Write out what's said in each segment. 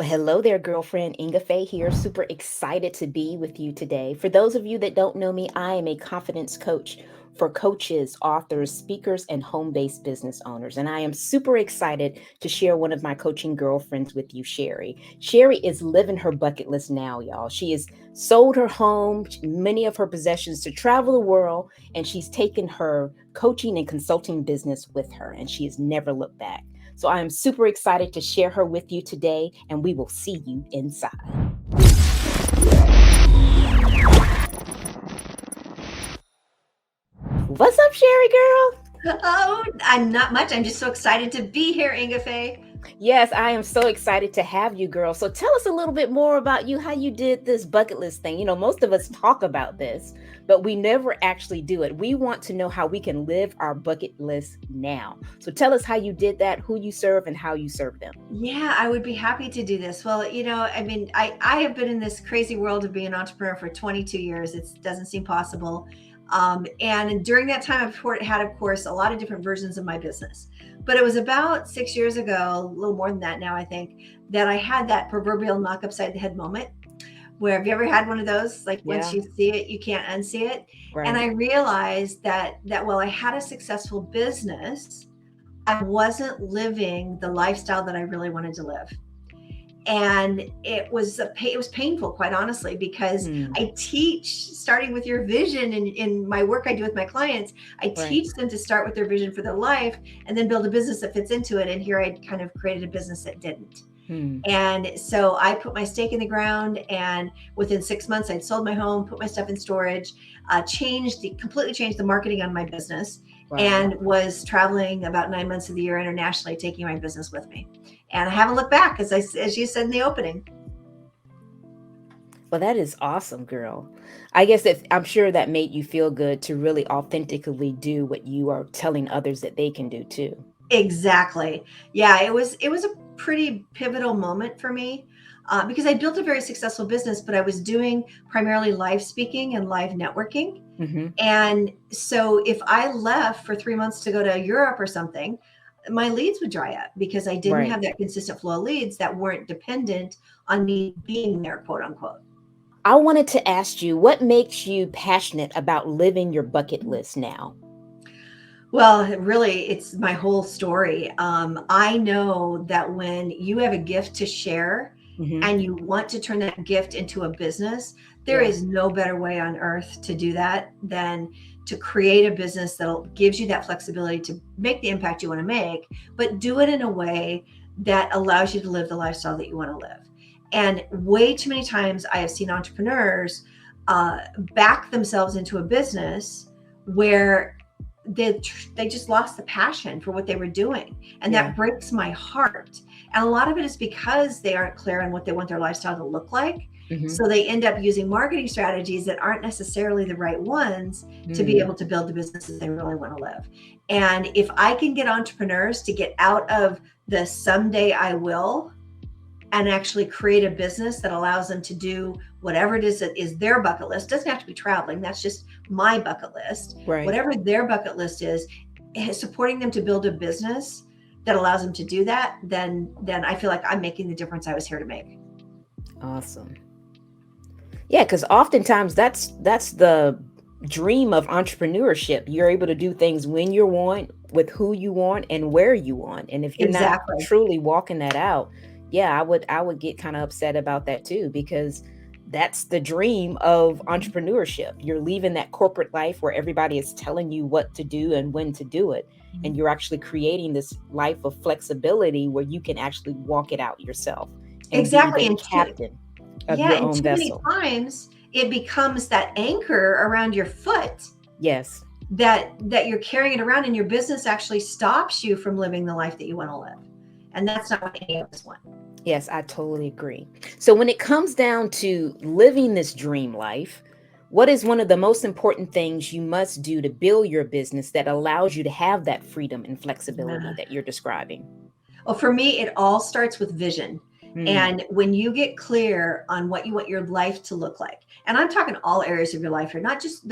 Well, hello there, girlfriend. Ingafay here. Super excited to be with you today. For those of you that don't know me, I am a confidence coach for coaches, authors, speakers, and home based business owners. And I am super excited to share one of my coaching girlfriends with you, Sherri. Sherri is living her bucket list now, y'all. She has sold her home, many of her possessions to travel the world, and she's taken her coaching and consulting business with her, and she has never looked back. So I am super excited to share her with you today, and we will see you inside. What's up, Sherri girl? Oh, I'm not much. I'm just so excited to be here, Ingafay. Yes, I am so excited to have you, girl. So tell us a little bit more about you, how you did this bucket list thing. You know, most of us talk about this, but we never actually do it. We want to know how we can live our bucket list now. So tell us how you did that, who you serve, and how you serve them. Yeah, I would be happy to do this. Well, I have been in this crazy world of being an entrepreneur for 22 years. It doesn't seem possible. And during that time, I've had, of course, a lot of different versions of my business. But it was about 6 years ago, a little more than that now, I think, that I had that proverbial knock upside the head moment. Where have you ever had one of those? Like once Yeah, you see it, you can't unsee it. And right. I realized that while I had a successful business, I wasn't living the lifestyle that I really wanted to live. And it was painful, quite honestly, because Hmm. I teach, starting with your vision in my work I do with my clients. I Right. teach them to start with their vision for their life and then build a business that fits into it. And here I kind of created a business that didn't. Hmm. And so I put my stake in the ground, and within 6 months, I'd sold my home, put my stuff in storage, completely changed the marketing on my business, Wow. and was traveling about 9 months of the year internationally, taking my business with me. And I haven't looked back, as you said in the opening. Well, that is awesome, girl. I guess that I'm sure that made you feel good to really authentically do what you are telling others that they can do too. Exactly. Yeah, it was a pretty pivotal moment for me because I built a very successful business, but I was doing primarily live speaking and live networking. Hmm. And so if I left for 3 months to go to Europe or something, my leads would dry up because I didn't Right. have that consistent flow of leads that weren't dependent on me being there, quote unquote. I wanted to ask you what makes you passionate about living your bucket list now? Well, really, it's my whole story. I know that when you have a gift to share Hmm. and you want to turn that gift into a business, there Yeah. is no better way on earth to do that than to create a business that gives you that flexibility to make the impact you want to make, but do it in a way that allows you to live the lifestyle that you want to live. And way too many times I have seen entrepreneurs uh, back themselves into a business where they just lost the passion for what they were doing, and Yeah. that breaks my heart. And a lot of it is because they aren't clear on what they want their lifestyle to look like, Hmm. so they end up using marketing strategies that aren't necessarily the right ones to be Mm. able to build the businesses they really want to live. And if I can get entrepreneurs to get out of the someday I will and actually create a business that allows them to do whatever it is that is their bucket list. It doesn't have to be traveling. That's just my bucket list. Right. Whatever their bucket list is, supporting them to build a business that allows them to do that, then I feel like I'm making the difference I was here to make. Awesome. Yeah, because oftentimes that's the dream of entrepreneurship. You're able to do things when you want, with who you want, and where you want. And if you're not Exactly. truly walking that out, yeah, I would get kind of upset about that too, because that's the dream of entrepreneurship. You're leaving that corporate life where everybody is telling you what to do and when to do it, and you're actually creating this life of flexibility where you can actually walk it out yourself and be Exactly. the And captain of yeah, your and own too many vessel. times it becomes that anchor around your foot Yes. that you're carrying it around, and your business actually stops you from living the life that you want to live. And that's not what any of us want. Yes, I totally agree. So when it comes down to living this dream life, what is one of the most important things you must do to build your business that allows you to have that freedom and flexibility Yeah. that you're describing? Well, for me, it all starts with vision. Mm, And when you get clear on what you want your life to look like, and I'm talking all areas of your life here, not just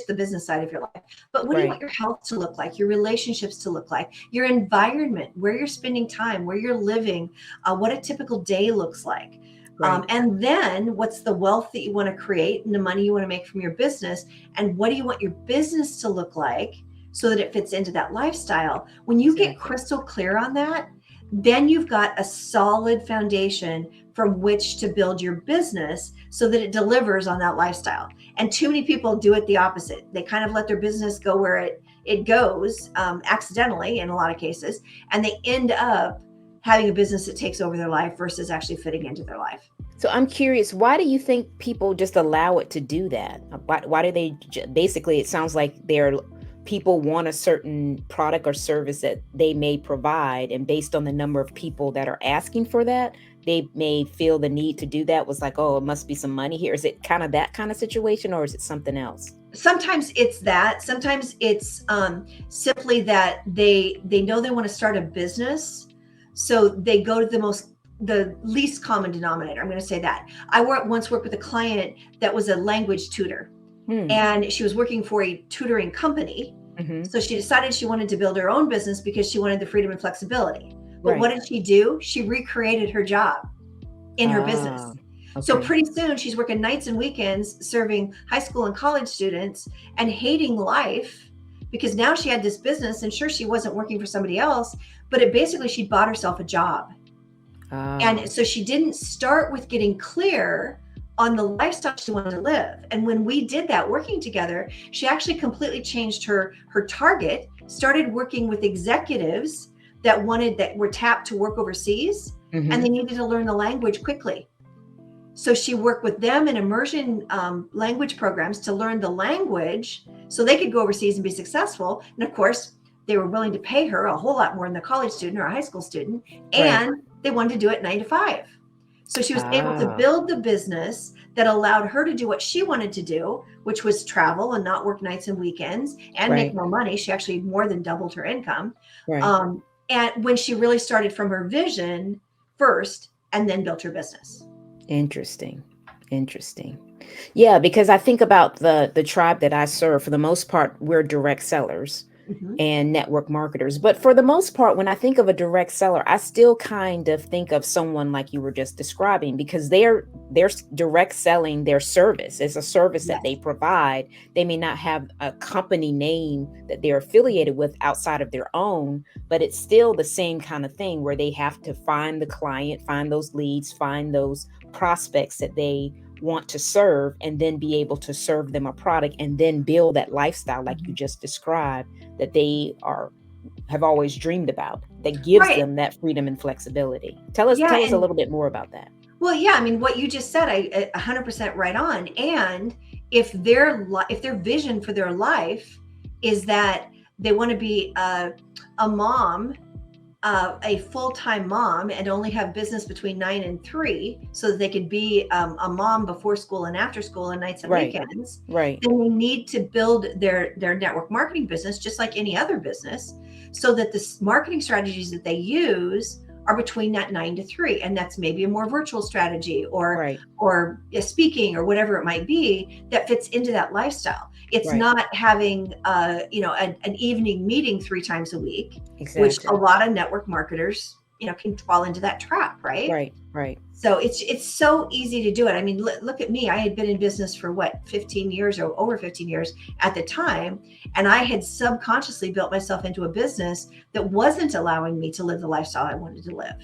the business side of your life, but what do you want right. your health to look like, your relationships to look like, your environment, where you're spending time, where you're living, what a typical day looks like. Right. And then what's the wealth that you want to create and the money you want to make from your business, and what do you want your business to look like so that it fits into that lifestyle. When you get Exactly. crystal clear on that, then you've got a solid foundation from which to build your business so that it delivers on that lifestyle. And too many people do it the opposite. They kind of let their business go where it goes, accidentally in a lot of cases, and they end up having a business that takes over their life versus actually fitting into their life. So I'm curious, why do you think people just allow it to do that? Why do they basically, it sounds like people want a certain product or service that they may provide, and based on the number of people that are asking for that, they may feel the need to do that. Was like, oh, it must be some money here. Is it kind of that kind of situation, or is it something else? Sometimes it's that. Sometimes it's simply that they know they want to start a business, so they go to the least common denominator. I'm going to say that. Once worked with a client that was a language tutor, Hmm. and she was working for a tutoring company. Mm-hmm. So she decided she wanted to build her own business because she wanted the freedom and flexibility. But what Right. did she do? She recreated her job in her Ah, business. So okay. pretty soon she's working nights and weekends serving high school and college students and hating life because now she had this business, and sure, she wasn't working for somebody else, but it basically, she bought herself a job. Ah, And so she didn't start with getting clear on the lifestyle she wanted to live. And when we did that working together, she actually completely changed her target, started working with executives that were tapped to work overseas, and they mm-hmm. needed to learn the language quickly. So she worked with them in immersion language programs to learn the language so they could go overseas and be successful. And of course, they were willing to pay her a whole lot more than the college student or a high school student. Right. And they wanted to do it 9 to 5. So she was able to Ah, build the business that allowed her to do what she wanted to do, which was travel and not work nights and weekends and make right. more money. She actually more than doubled her income. Right. Um, and when she really started from her vision first and then built her business. Interesting. Interesting. Yeah, because I think about the tribe that I serve. For the most part, we're direct sellers Mhm. and network marketers. But for the most part, when I think of a direct seller, I still kind of think of someone like you were just describing, because they're direct selling their service. It's a service that they Yes. provide. They may not have a company name that they're affiliated with outside of their own, but it's still the same kind of thing where they have to find the client, find those leads, find those prospects that they want to serve, and then be able to serve them a product, and then build that lifestyle like you Mhm. just described, that they are have always dreamed about, that gives Right. them that freedom and flexibility. Tell us Yeah. tell us a And little bit more about that. well, yeah, I mean, what you just said, 100% right on. And if their vision for their life is that they want to be a mom, a full-time mom, and only have business between 9 and 3 so that they could be a mom before school and after school and nights and Right. weekends, Right. then they need to build their network marketing business just like any other business, so that the marketing strategies that they use are between that 9 to 3, and that's maybe a more virtual strategy Right. or a speaking or whatever it might be that fits into that lifestyle. It's Right. not having an evening meeting 3 times a week, which a Exactly. lot of network marketers can fall into that trap, right? Right. Right. So it's so easy to do it. I mean, look at me. I had been in business for what, 15 years or over 15 years at the time, and I had subconsciously built myself into a business that wasn't allowing me to live the lifestyle I wanted to live.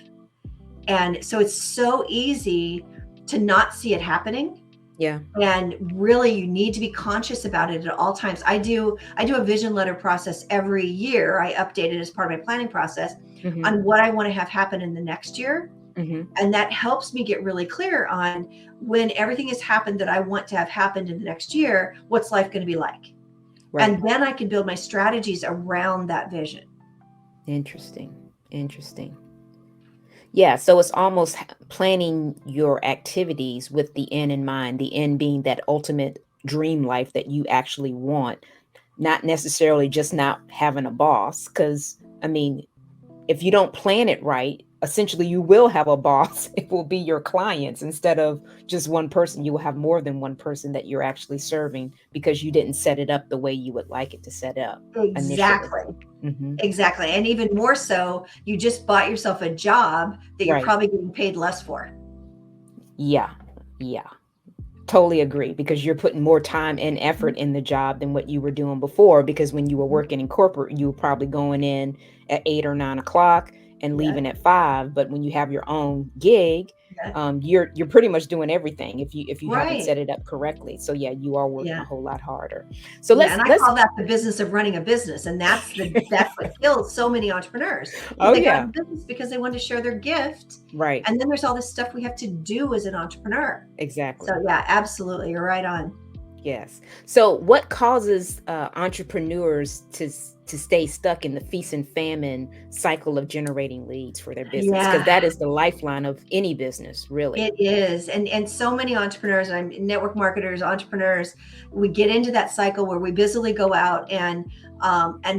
And so it's so easy to not see it happening, Yeah. and really you need to be conscious about it at all times. I do a vision letter process every year. I update it as part of my planning process Mhm. on what I want to have happen in the next year, Mhm. and that helps me get really clear on, when everything has happened that I want to have happened in the next year, what's life going to be like, Right. and then I can build my strategies around that vision. Interesting. Interesting. Yeah, so it's almost planning your activities with the end in mind, the end being that ultimate dream life that you actually want, not necessarily just not having a boss. Because, I mean, if you don't plan it right, essentially you will have a boss. It will be your clients instead of just one person. You will have more than one person that you're actually serving because you didn't set it up the way you would like it to set up initially. Exactly. Hmm. Exactly. And even more so, you just bought yourself a job that you're Right. probably getting paid less for. Yeah. Yeah. Totally agree, because you're putting more time and effort in the job than what you were doing before. Because when you were working in corporate, you were probably going in at 8 or 9 o'clock and Yeah. leaving at 5. But when you have your own gig, Yeah. you're pretty much doing everything if you haven't Right. set it up correctly. So yeah, you are working a Yeah. whole lot harder. So Yeah, let's and I let's. call that the business of running a business, and that's what kills so many entrepreneurs is Oh they got yeah, in business because they wanted to share their gift, right, and then there's all this stuff we have to do as an entrepreneur. So exactly. yeah, absolutely, you're right on. Yes. So, what causes entrepreneurs to stay stuck in the feast and famine cycle of generating leads for their business? Because Yeah, that is the lifeline of any business, really. it is, and so many entrepreneurs, I'm network marketers, entrepreneurs, we get into that cycle where we busily go out and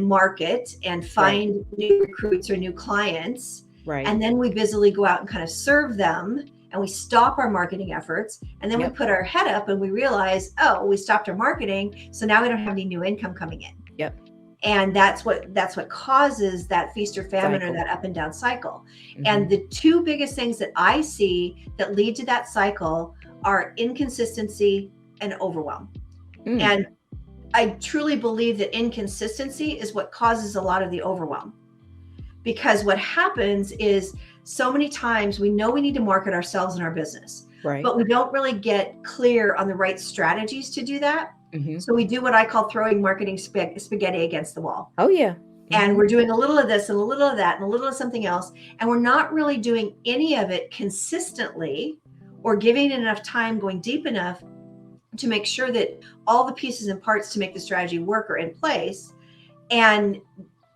market and Right. find new recruits or new clients, Right. and then we busily go out and kind of serve them, and we stop our marketing efforts, and then we Yep. put our head up and we realize, oh, we stopped our marketing, so now we don't have any new income coming in. Yep. And that's what causes that feast or famine or Cycle. that up and down cycle. Hmm. And the two biggest things that I see that lead to that cycle are inconsistency and overwhelm. Mm. And I truly believe that inconsistency is what causes a lot of the overwhelm, because what happens is so many times we know we need to market ourselves and our business, Right. but we don't really get clear on the right strategies to do that. Hmm. So we do what I call throwing marketing spaghetti against the wall, Oh yeah. and Hmm. we're doing a little of this and a little of that and a little of something else, and we're not really doing any of it consistently or giving it enough time, going deep enough to make sure that all the pieces and parts to make the strategy work are in place. And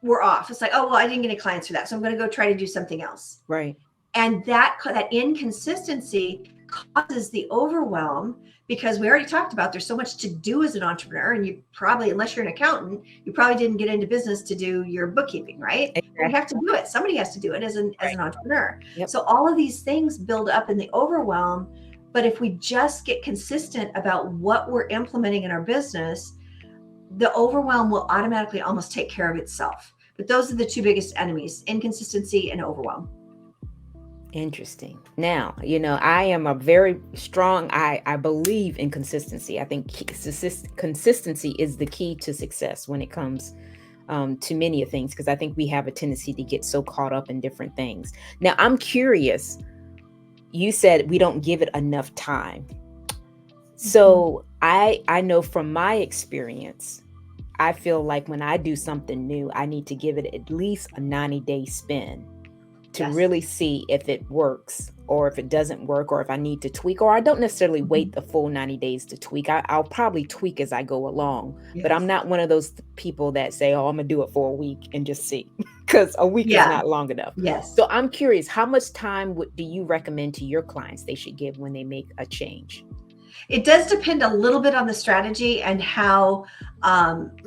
we're off. It's like, oh well, I didn't get any clients for that, so I'm going to go try to do something else. Right. And that inconsistency causes the overwhelm, because we already talked about there's so much to do as an entrepreneur, and you probably, unless you're an accountant, you probably didn't get into business to do your bookkeeping, right? Well, we Exactly. have to do it. Somebody has to do it as Right. an entrepreneur. Yep. So all of these things build up in the overwhelm. But if we just get consistent about what we're implementing in our business, the overwhelm will automatically almost take care of itself. But those are the two biggest enemies: inconsistency and overwhelm. Interesting. Now, I am a very strong, I believe in consistency. I think consistency is the key to success when it comes to many of things, because I think we have a tendency to get so caught up in different things. Now, I'm curious. You said we don't give it enough time. Mhm. So I know from my experience, I feel like when I do something new, I need to give it at least a 90-day spin to Yes. really see if it works or if it doesn't work or if I need to tweak. Or I don't necessarily Mhm. wait the full 90 days to tweak. I'll probably tweak as I go along, but I'm Yes. not one of those people that say, oh, I'm gonna do it for a week and just see, because a week is Yeah. not long enough. Yes. So I'm curious, how much time do you recommend to your clients they should give when they make a change? It does depend a little bit on the strategy and how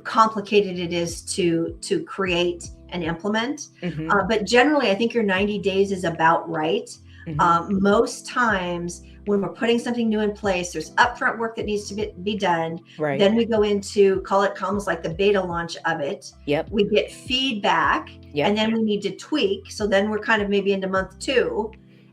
complicated it is to create and implement. Mm-hmm. But generally, I think your 90 days is about right. Mm-hmm. Most times, when we're putting something new in place, there's upfront work that needs to be done. Right. Then we go into, call it almost like the beta launch of it. Yep. We get feedback, and Yep. then we need to tweak. So then we're kind of maybe into month 2.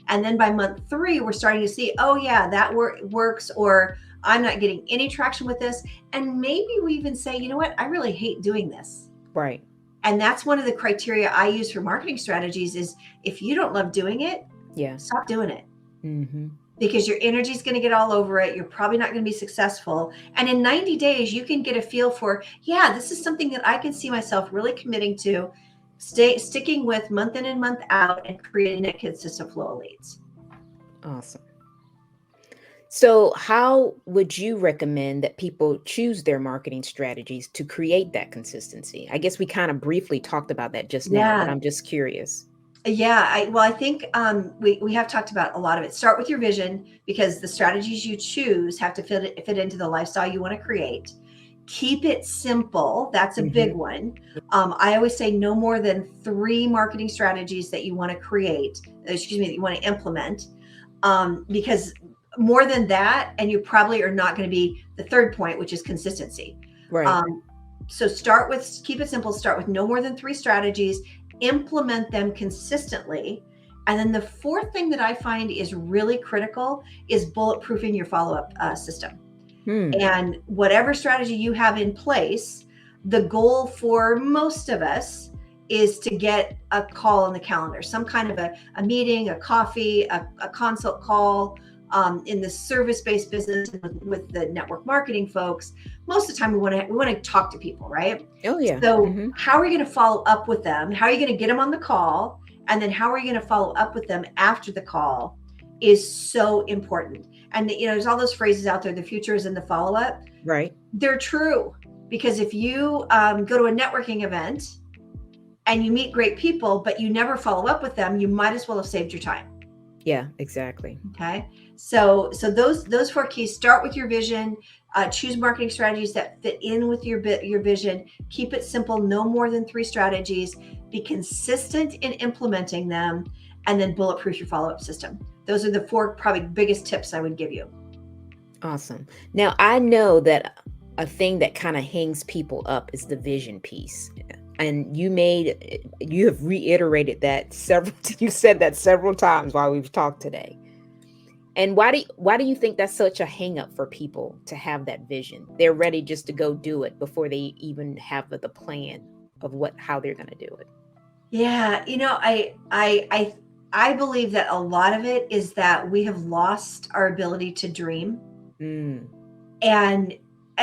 And then by month 3, we're starting to see, oh yeah, that works, or I'm not getting any traction with this. And maybe we even say, you know what, I really hate doing this. Right. And that's one of the criteria I use for marketing strategies is, if you don't love doing it, Yeah. stop doing it, Mm-hmm. because your energy is going to get all over it. You're probably not going to be successful. And in 90 days, you can get a feel for, yeah, this is something that I can see myself really committing to, sticking with month in and month out, and creating a consistent flow of leads. Awesome. So, how would you recommend that people choose their marketing strategies to create that consistency? I guess we kind of briefly talked about that just now, but Yeah. I'm just curious. Yeah, I think we have talked about a lot of it. Start with your vision, because the strategies you choose have to fit into the lifestyle you want to create. Keep it simple. That's a big Mm-hmm. one. I always say no more than 3 marketing strategies that you want to create, that you want to implement, because more than that, and you probably are not going to be the third point, which is consistency. Right. Um, so keep it simple, start with no more than 3 strategies, implement them consistently. And then the fourth thing that I find is really critical is bulletproofing your follow-up system. Hmm. And whatever strategy you have in place, the goal for most of us is to get a call on the calendar, some kind of a meeting, a coffee, a consult call. In the service-based business with the network marketing folks, most of the time we want to talk to people, right? Oh yeah. So Mm-hmm. how are we going to follow up with them? How are you going to get them on the call? And then how are you going to follow up with them after the call is so important. And there's all those phrases out there, the future is in the follow-up. Right. They're true, because if you go to a networking event and you meet great people but you never follow up with them, you might as well have saved your time. Yeah, exactly. Okay, so those 4 keys: start with your vision, choose marketing strategies that fit in with your vision, keep it simple, no more than 3 strategies, be consistent in implementing them, and then bulletproof your follow-up system. Those are the 4 probably biggest tips I would give you. Awesome. Now, I know that a thing that kind of hangs people up is the vision piece. And you have reiterated that you said that several times while we've talked today. And why do you think that's such a hang up for people to have that vision? They're ready just to go do it before they even have the plan of how they're going to do it. Yeah, I believe that a lot of it is that we have lost our ability to dream. Mm, and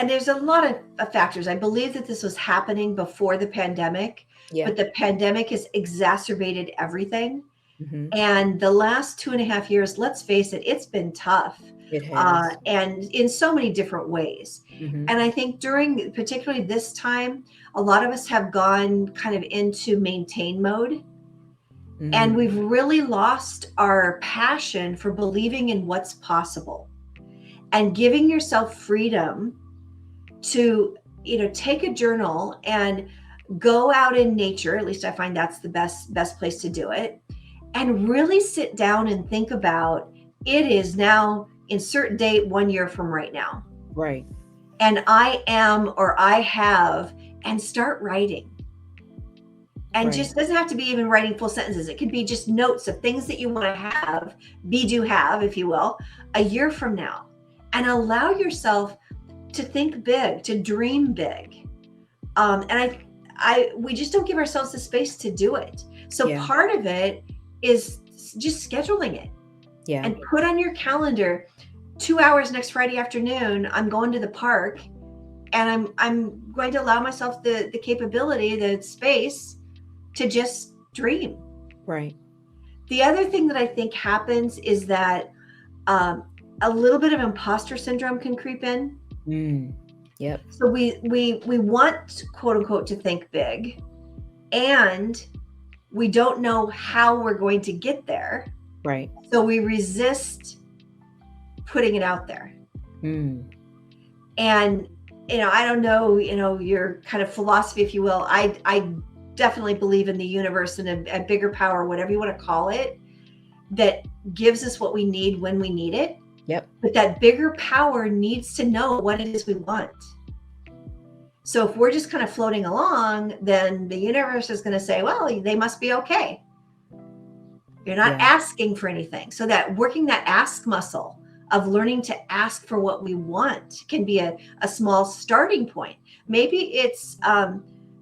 there's a lot of factors. I believe that this was happening before the pandemic, yeah. but the pandemic has exacerbated everything. Hmm. And the last 2.5 years, let's face it, it's been tough, It has. and in so many different ways. Hmm. And I think during particularly this time, a lot of us have gone kind of into maintain mode, and Mm, we've really lost our passion for believing in what's possible and giving yourself freedom to take a journal and go out in nature. At least I find that's the best place to do it, and really sit down and think about, it is now insert date 1 year from right now, right. and I am, or I have, and start writing. And Right. just doesn't have to be even writing full sentences. It could be just notes of things that you want to have, do have, if you will, a year from now, and allow yourself to think big, to dream big. And we just don't give ourselves the space to do it. So Yeah. part of it is just scheduling it Yeah. and put on your calendar, 2 hours next Friday afternoon, I'm going to the park, and I'm going to allow myself the capability, the space to just dream. Right. The other thing that I think happens is that a little bit of imposter syndrome can creep in. Mm, yep. So we want, quote unquote, to think big, and we don't know how we're going to get there. Right. So we resist putting it out there. Mm, And I don't know, your kind of philosophy, if you will. I definitely believe in the universe and a bigger power, whatever you want to call it, that gives us what we need when we need it. yep. But that bigger power needs to know what it is we want. So if we're just kind of floating along, then the universe is going to say, well, they must be okay. You're not Yeah. asking for anything. So that working that ask muscle of learning to ask for what we want can be a small starting point. Maybe it's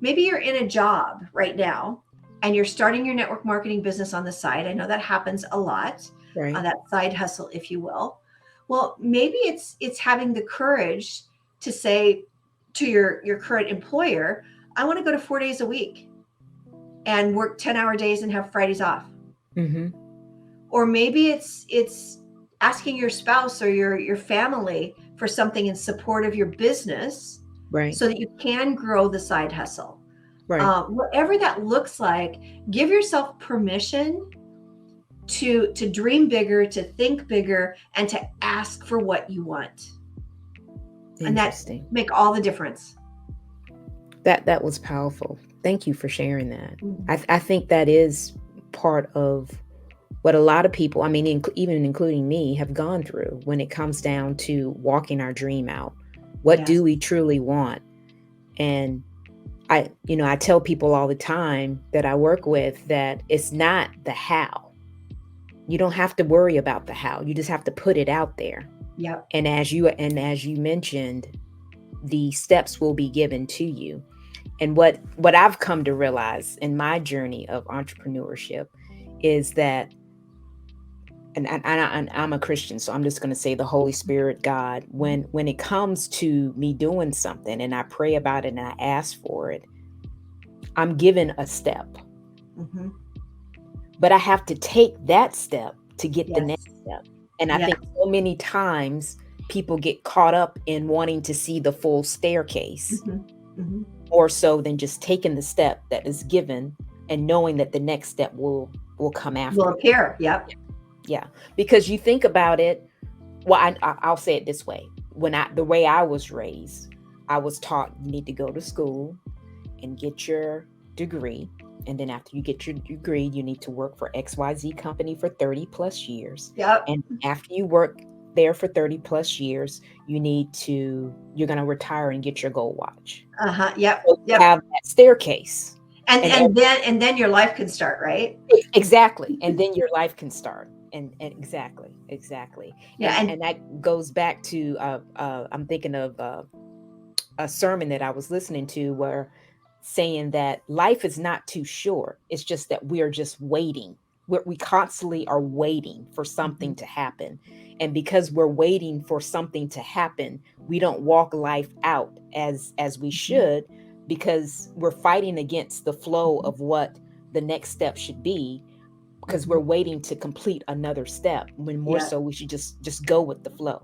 maybe you're in a job right now and you're starting your network marketing business on the side. I know that happens a lot, Right. that side hustle, if you will. Well, maybe it's having the courage to say to your current employer, I want to go to 4 days a week and work 10-hour days and have Fridays off. Mm-hmm. Or maybe it's asking your spouse or your family for something in support of your business, Right. so that you can grow the side hustle. Right. Whatever that looks like, give yourself permission to dream bigger, to think bigger, and to ask for what you want. And that Interesting. make all the difference. That was powerful. Thank you for sharing that. Mhm. I think that is part of what a lot of people, I mean, even including me, have gone through when it comes down to walking our dream out. What Yes. do we truly want? And I tell people all the time that I work with that it's not the how. You don't have to worry about the how. You just have to put it out there. Yep. And as you mentioned, the steps will be given to you. And what I've come to realize in my journey of entrepreneurship is that, and I'm a Christian, so I'm just going to say the Holy Spirit, God, when it comes to me doing something and I pray about it and I ask for it, I'm given a step, Hmm. but I have to take that step to get the next Yes. step. And I Yeah. think so many times people get caught up in wanting to see the full staircase Hmm. Hmm. more so than just taking the step that is given and knowing that the next step will come Will after it. appear. Yep. Yeah, because you think about it. Well, I'll say it this way: the way I was raised, I was taught you need to go to school and get your degree, and then after you get your degree, you need to work for XYZ company for 30 plus years, Yep. and after you work there for 30 plus years, you're going to retire and get your gold watch. Uh-huh. Yep. So you Yep. have that staircase. And And and then your life can start, right? exactly, and then your life can start. And exactly, Yeah. and And that goes back to I'm thinking of a sermon that I was listening to where saying that life is not too short. It's just that we're just waiting. We constantly are waiting for mhm, something to happen. And because we're waiting for something to happen, we don't walk life out as we mhm, should, because we're fighting against the flow mhm, of what the next step should be, because we're mhm. waiting to complete another step when more Yeah. so we should just go with the flow.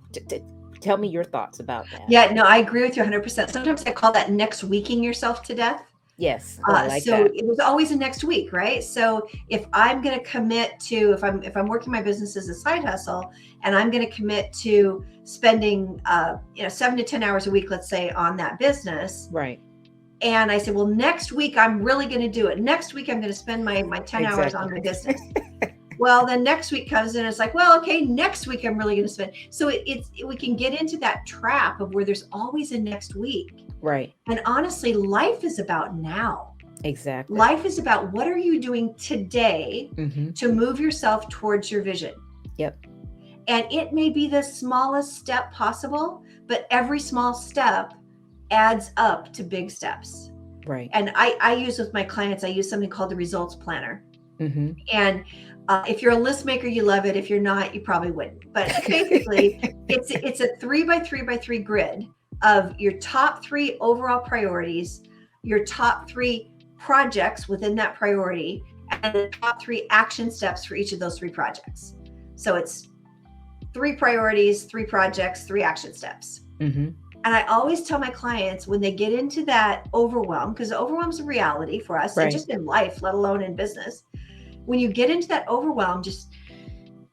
Tell me your thoughts about that. Yeah, no, I agree with you 100%. Sometimes I call that next weeking yourself to death. Yes. Oh, I like So that. it was always a next week, right? So if I'm going to commit to, if I'm working my business as a side hustle, and I'm going to commit to spending, 7 to 10 hours a week, let's say, on that business, Right. and I said, well, next week I'm really going to do it. Next week I'm going to spend my 10 hours on Exactly. my business. Well, then next week comes in, it's like, well, okay, next week I'm really going to spend. So we can get into that trap of where there's always a next week. Right. And honestly, life is about now. Exactly. Life is about what are you doing today Mm-hmm. to move yourself towards your vision. Yep. And it may be the smallest step possible, but every small step adds up to big steps. Right. And I use with my clients, I use something called the results planner. Mm-hmm. And if you're a list maker, you love it. If you're not, you probably wouldn't. But basically, it's a 3x3x3 grid of your top 3 overall priorities, your top 3 projects within that priority, and the top 3 action steps for each of those 3 projects. So it's 3 priorities, 3 projects, 3 action steps. Mm-hmm. And I always tell my clients when they get into that overwhelm, because overwhelm is a reality for us, and Right. just in life, let alone in business. When you get into that overwhelm, just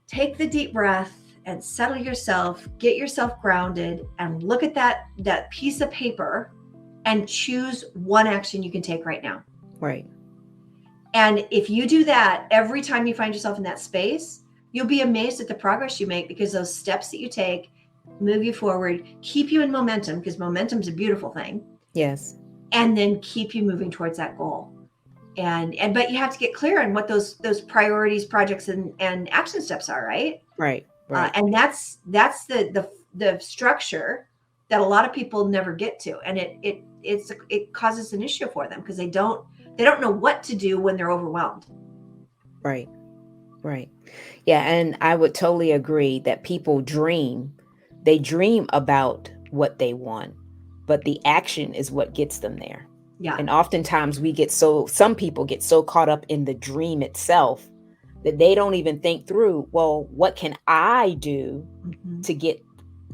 take the deep breath and settle yourself, get yourself grounded, and look at that piece of paper and choose one action you can take right now. Right. And if you do that every time you find yourself in that space, you'll be amazed at the progress you make, because those steps that you take move you forward, keep you in momentum, because momentum is a beautiful thing, Yes. and then keep you moving towards that goal. And but you have to get clear on what those priorities, projects, and action steps are, right? Right. Right. And that's the structure that a lot of people never get to, and it causes an issue for them because they don't know what to do when they're overwhelmed. Right. Right. Yeah, and I would totally agree that people dream. They dream about what they want, but the action is what gets them there. Yeah. And oftentimes some people get so caught up in the dream itself that they don't even think through, well, what can I do Mhm. to get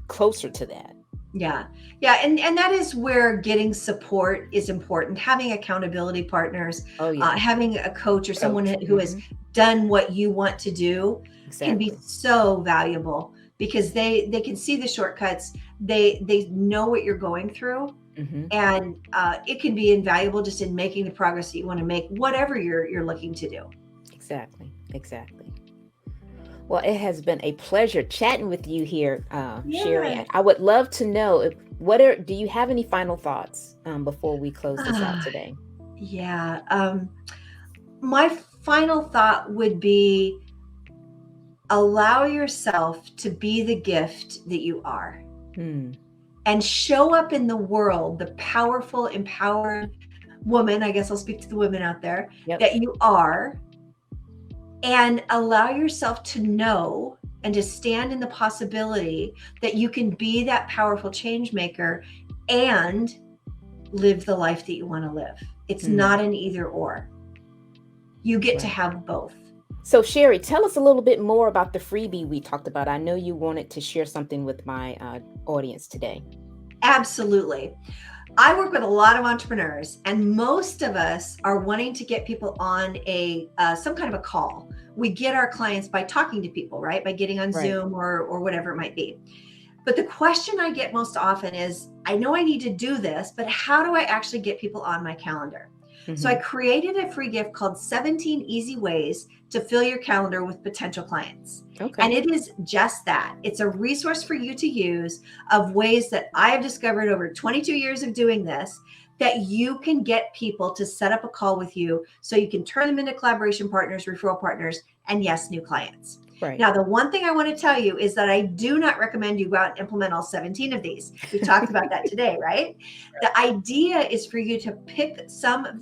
closer to that? Yeah. Yeah. And that is where getting support is important. Having accountability partners, Oh, yeah. having a coach or someone Coach. who has done what you want to do can be Exactly. so valuable, because they can see the shortcuts. They know what you're going through, Hmm. and it can be invaluable just in making the progress that you want to make, whatever you're looking to do. Exactly. Exactly. Well, it has been a pleasure chatting with you here, Sherri. Yeah. I would love to know what are. Do you have any final thoughts before we close this out Ah, today? yeah. My final thought would be, allow yourself to be the gift that you are, Hmm. and show up in the world the powerful, empowered woman. I guess I'll speak to the women out there, Yep. that you are, and allow yourself to know and to stand in the possibility that you can be that powerful change maker and live the life that you want to live. It's Hmm. not an either or. You get to Right. have both. So, Sherri, tell us a little bit more about the freebie we talked about. I know you wanted to share something with my audience today. Absolutely. I work with a lot of entrepreneurs, and most of us are wanting to get people on a some kind of a call. We get our clients by talking to people, right? By getting on Right. Zoom or whatever it might be. But the question I get most often is, I know I need to do this, but how do I actually get people on my calendar? So I Hmm. created a free gift called 17 Easy Ways to Fill Your Calendar with Potential Clients. And Okay. it is just that. It's a resource for you to use of ways that I have discovered over 22 years of doing this, that you can get people to set up a call with you so you can turn them into collaboration partners, referral partners, and yes, new clients. Right. Now, the one thing I want to tell you is that I do not recommend you go out and implement all 17 of these. We talked about that today, right? The idea is for you to pick some of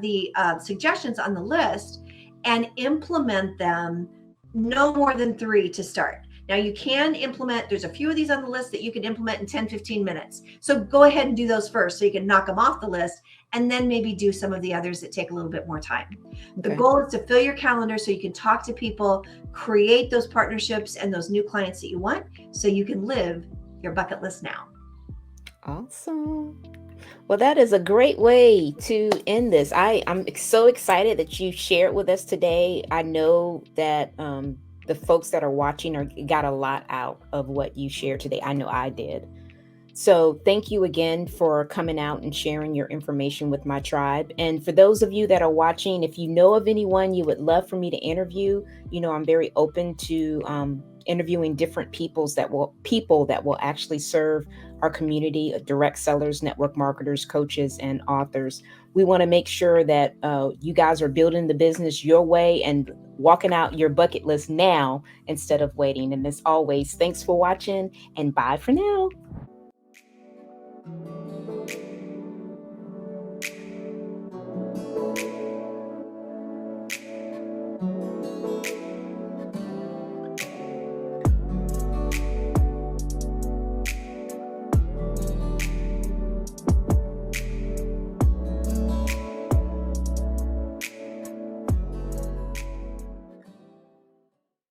the suggestions on the list and implement them, no more than 3 to start. Now, you can implement, there's a few of these on the list that you can implement in 10, 15 minutes. So go ahead and do those first so you can knock them off the list, and then maybe do some of the others that take a little bit more time. The Okay. goal is to fill your calendar so you can talk to people, create those partnerships and those new clients that you want, so you can live your bucket list now. Awesome. Well, that is a great way to end this. I'm so excited that you shared with us today. I know that the folks that are watching are got a lot out of what you shared today. I know I did. So thank you again for coming out and sharing your information with my tribe. And for those of you that are watching, if you know of anyone you would love for me to interview, I'm very open to interviewing different people that will actually serve our community, direct sellers, network marketers, coaches, and authors. We want to make sure that you guys are building the business your way and walking out your bucket list now instead of waiting. And as always, thanks for watching and bye for now.